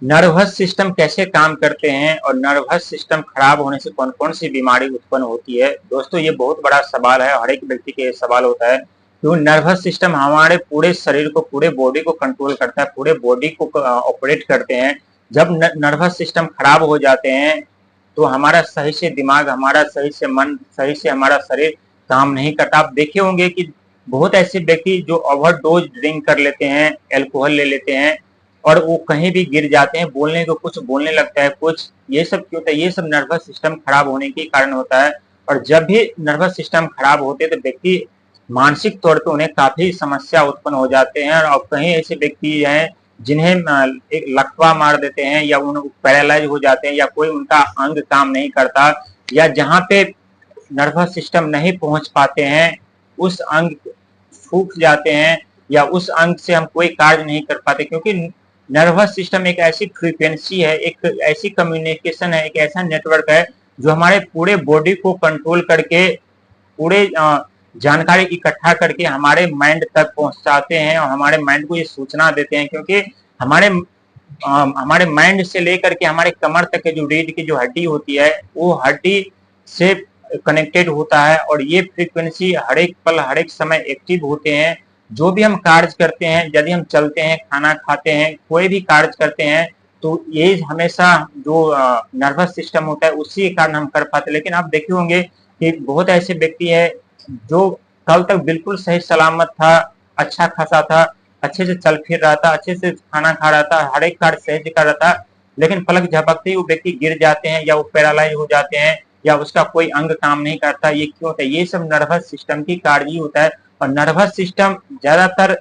Nervous system कैसे काम करते हैं और नर्वस सिस्टम खराब होने से कौन कौन सी बीमारी उत्पन्न होती है। दोस्तों ये बहुत बड़ा सवाल है, हर एक व्यक्ति के सवाल होता है। तो नर्वस सिस्टम हमारे पूरे शरीर को, पूरे बॉडी को कंट्रोल करता है, पूरे बॉडी को ऑपरेट करते हैं। जब नर्वस सिस्टम खराब हो जाते हैं तो हमारा सही से दिमाग, हमारा सही से मन, सही से हमारा शरीर काम नहीं करता। आप देखे होंगे कि बहुत ऐसे व्यक्ति जो ओवरडोज ड्रिंक कर लेते हैं, अल्कोहल ले लेते हैं और वो कहीं भी गिर जाते हैं, बोलने को कुछ बोलने लगता है कुछ। ये सब क्यों होता है? ये सब नर्वस सिस्टम खराब होने के कारण होता है। और जब भी नर्वस सिस्टम खराब होते हैं तो व्यक्ति मानसिक तौर पे उन्हें काफी समस्या उत्पन्न हो जाते हैं। और कहीं ऐसे व्यक्ति हैं जिन्हें एक लकवा मार देते हैं या उन पैरालाइज हो जाते हैं या कोई उनका अंग काम नहीं करता, या जहाँ पे नर्वस सिस्टम नहीं पहुंच पाते हैं उस अंग सूख जाते हैं या उस अंग से हम कोई कार्य नहीं कर पाते। क्योंकि नर्वस सिस्टम एक ऐसी फ्रीक्वेंसी है, एक ऐसी कम्युनिकेशन है, एक ऐसा नेटवर्क है जो हमारे पूरे बॉडी को कंट्रोल करके पूरे जानकारी इकट्ठा करके हमारे माइंड तक पहुंचाते हैं और हमारे माइंड को ये सूचना देते हैं। क्योंकि हमारे माइंड से लेकर के हमारे कमर तक के जो रीढ़ की जो हड्डी होती है वो हड्डी से कनेक्टेड होता है और ये फ्रीक्वेंसी हर एक पल हर एक समय एक्टिव होते हैं। जो भी हम कार्य करते हैं, यदि हम चलते हैं, खाना खाते हैं, कोई भी कार्य करते हैं तो ये हमेशा जो नर्वस सिस्टम होता है उसी के कारण हम कर पाते हैं। लेकिन आप देखे होंगे कि बहुत ऐसे व्यक्ति है जो कल तक बिल्कुल सही सलामत था, अच्छा खासा था, अच्छे से चल फिर रहा था, अच्छे से खाना खा रहा था, हर एक कार्य सही से कर रहा था, लेकिन पलक झपकते ही वो व्यक्ति गिर जाते हैं या वो पैरालाइज हो जाते हैं या उसका कोई अंग काम नहीं करता। ये क्यों होता है? ये सब नर्वस सिस्टम की कार्य ही होता है। और नर्वस सिस्टम ज्यादातर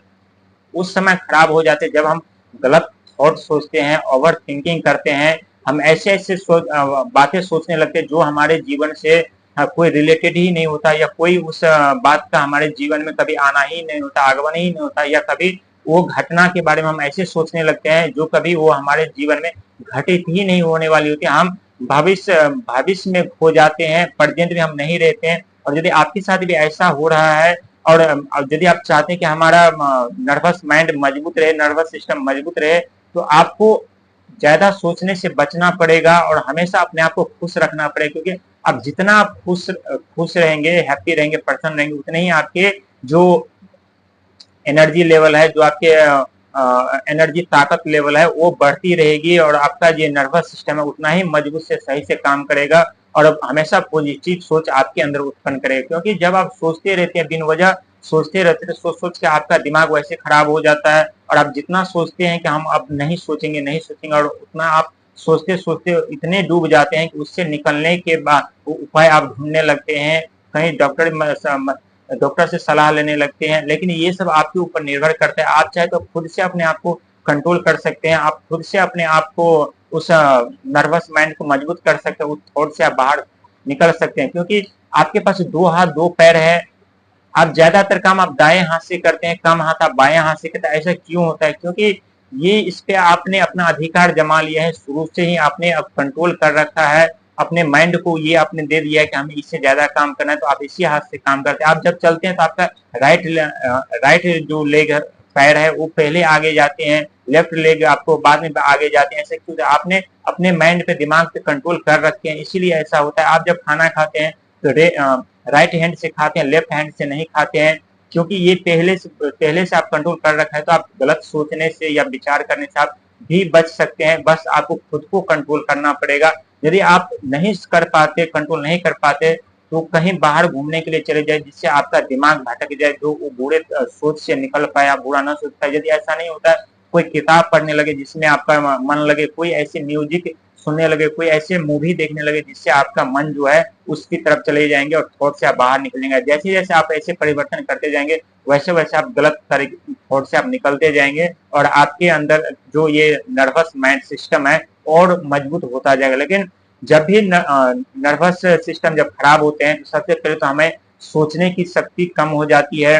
उस समय खराब हो जाते हैं जब हम गलत थॉट सोचते हैं, ओवर थिंकिंग करते हैं, हम ऐसे ऐसे बातें सोचने लगते हैं जो हमारे जीवन से कोई रिलेटेड ही नहीं होता या कोई उस बात का हमारे जीवन में कभी आना ही नहीं होता, आगमन ही नहीं होता, या कभी वो घटना के बारे में हम ऐसे सोचने लगते हैं जो कभी वो हमारे जीवन में घटित ही नहीं होने वाली होती है। हम भविष्य में खो जाते हैं, प्रेजेंट में हम नहीं रहते हैं। और यदि आपके साथ भी ऐसा हो रहा है और यदि आप चाहते हैं कि हमारा नर्वस माइंड मजबूत रहे, नर्वस सिस्टम मजबूत रहे, तो आपको ज्यादा सोचने से बचना पड़ेगा और हमेशा अपने आप को खुश रखना पड़ेगा। क्योंकि आप जितना आप खुश रहेंगे, हैप्पी रहेंगे, प्रसन्न रहेंगे, उतने ही आपके जो एनर्जी लेवल है, जो आपके एनर्जी ताकत लेवल है वो बढ़ती रहेगी और आपका जो नर्वस सिस्टम है उतना ही मजबूत से सही से काम करेगा और हमेशा पॉजिटिव सोच आपके अंदर उत्पन्न करेगा। क्योंकि जब आप सोचते रहते हैं, बिन वजह सोचते रहते हैं, सोच सोच के आपका दिमाग वैसे खराब हो जाता है और आप जितना सोचते हैं कि हम अब नहीं सोचेंगे नहीं सोचेंगे, और उतना आप सोचते सोचते इतने डूब जाते हैं कि उससे निकलने के बाद उपाय आप ढूंढने लगते हैं, कहीं डॉक्टर से सलाह लेने लगते हैं। लेकिन ये सब आपके ऊपर निर्भर करता है। आप चाहे तो खुद से अपने आप को कंट्रोल कर सकते हैं, आप खुद से अपने आप को उस नर्वस माइंड को मजबूत कर सकते हैं, उस थॉट से आप बाहर निकल सकते हैं। क्योंकि आपके पास दो हाथ दो पैर है, आप ज्यादातर काम आप दाएं हाथ से करते हैं, कम हाथ आप बाएं हाथ से करते हैं। ऐसा क्यों होता है? क्योंकि ये इस पे आपने अपना अधिकार जमा लिया है, शुरू से ही आपने अब कंट्रोल कर रखा है अपने माइंड को, ये आपने दे दिया है कि हमें इससे ज्यादा काम करना है तो आप इसी हाथ से काम करते हैं। आप जब चलते हैं तो आपका राइट जो लेग पैर है वो पहले आगे जाते हैं, लेफ्ट लेग आपको बाद में आगे जाते हैं। ऐसा क्यों? आपने अपने माइंड पे, दिमाग पे कंट्रोल कर रखे हैं, इसीलिए ऐसा होता है। आप जब खाना खाते हैं तो राइट हैंड से खाते हैं, लेफ्ट हैंड से नहीं खाते हैं, क्योंकि ये पहले से आप कंट्रोल कर रखा है। तो आप गलत सोचने से या विचार करने से आप भी बच सकते हैं। बस आपको खुद को कंट्रोल करना पड़ेगा। यदि आप नहीं कर पाते, कंट्रोल नहीं कर पाते, तो कहीं बाहर घूमने के लिए चले जाए जिससे आपका दिमाग भटक जाए, जो वो बुरे सोच से निकल पाए, आप बुरा ना सोच पाए। यदि ऐसा नहीं होता है, कोई किताब पढ़ने लगे जिसमें आपका मन लगे, कोई ऐसी म्यूजिक सुनने लगे, कोई ऐसे मूवी देखने लगे जिससे आपका मन जो है उसकी तरफ चले जाएंगे और थॉट से आप बाहर निकलेंगे। जैसे जैसे आप ऐसे परिवर्तन करते जाएंगे वैसे वैसे आप गलत थॉट से आप निकलते जाएंगे और आपके अंदर जो ये नर्वस माइंड सिस्टम है और मजबूत होता जाएगा। लेकिन जब भी नर्वस सिस्टम जब खराब होते हैं तो सबसे पहले तो हमें सोचने की शक्ति कम हो जाती है,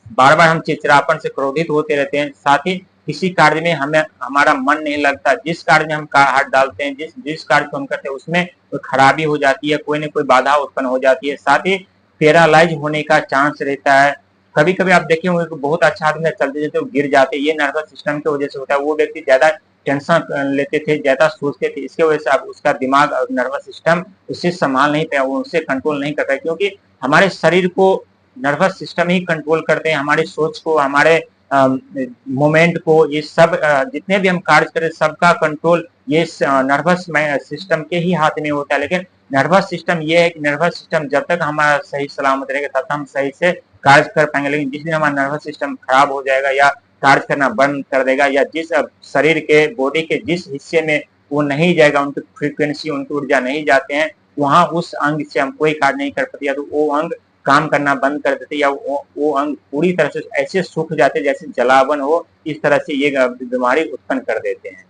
बार बार हम चिड़चिड़ापन से क्रोधित होते रहते हैं, साथ ही किसी कार्य में हमें हमारा मन नहीं लगता, जिस कार्य में हम हाथ डालते हैं, जिस जिस कार्य को हम करते हैं उसमें खराबी हो जाती है, कोई न कोई बाधा उत्पन्न हो जाती है, साथ ही पैरालाइज होने का चांस रहता है। कभी कभी आप देखे होंगे कि बहुत अच्छा आदमी चलते चलते वो गिर जाते हैं, ये नर्वस सिस्टम की वजह से होता है। वो व्यक्ति ज्यादा टेंशन लेते थे, ज्यादा सोचते थे, इसकी वजह से अब उसका दिमाग और नर्वस सिस्टम उससे संभाल नहीं पाया, वो उससे कंट्रोल नहीं कर पाया, क्योंकि हमारे शरीर को नर्वस सिस्टम ही कंट्रोल करते हैं, हमारी सोच को, हमारे मोमेंट को, ये सब जितने भी हम कार्य करें सबका कंट्रोल ये नर्वस सिस्टम के ही हाथ में होता है। लेकिन नर्वस सिस्टम ये है कि नर्वस सिस्टम जब तक हमारा सही सलामत रहेगा तब तक हम सही से कार्य कर पाएंगे, लेकिन जिस दिन हमारा नर्वस सिस्टम खराब हो जाएगा या कार्य करना बंद कर देगा, या जिस शरीर के बॉडी के जिस हिस्से में वो नहीं जाएगा, उनकी फ्रीक्वेंसी, उनकी ऊर्जा नहीं जाते हैं, वहां उस अंग से हम कोई कार्य नहीं कर पाते, या तो वो अंग काम करना बंद कर देते, या वो अंग पूरी तरह से ऐसे सूख जाते जैसे जलावन हो, इस तरह से ये बीमारी उत्पन्न कर देते हैं।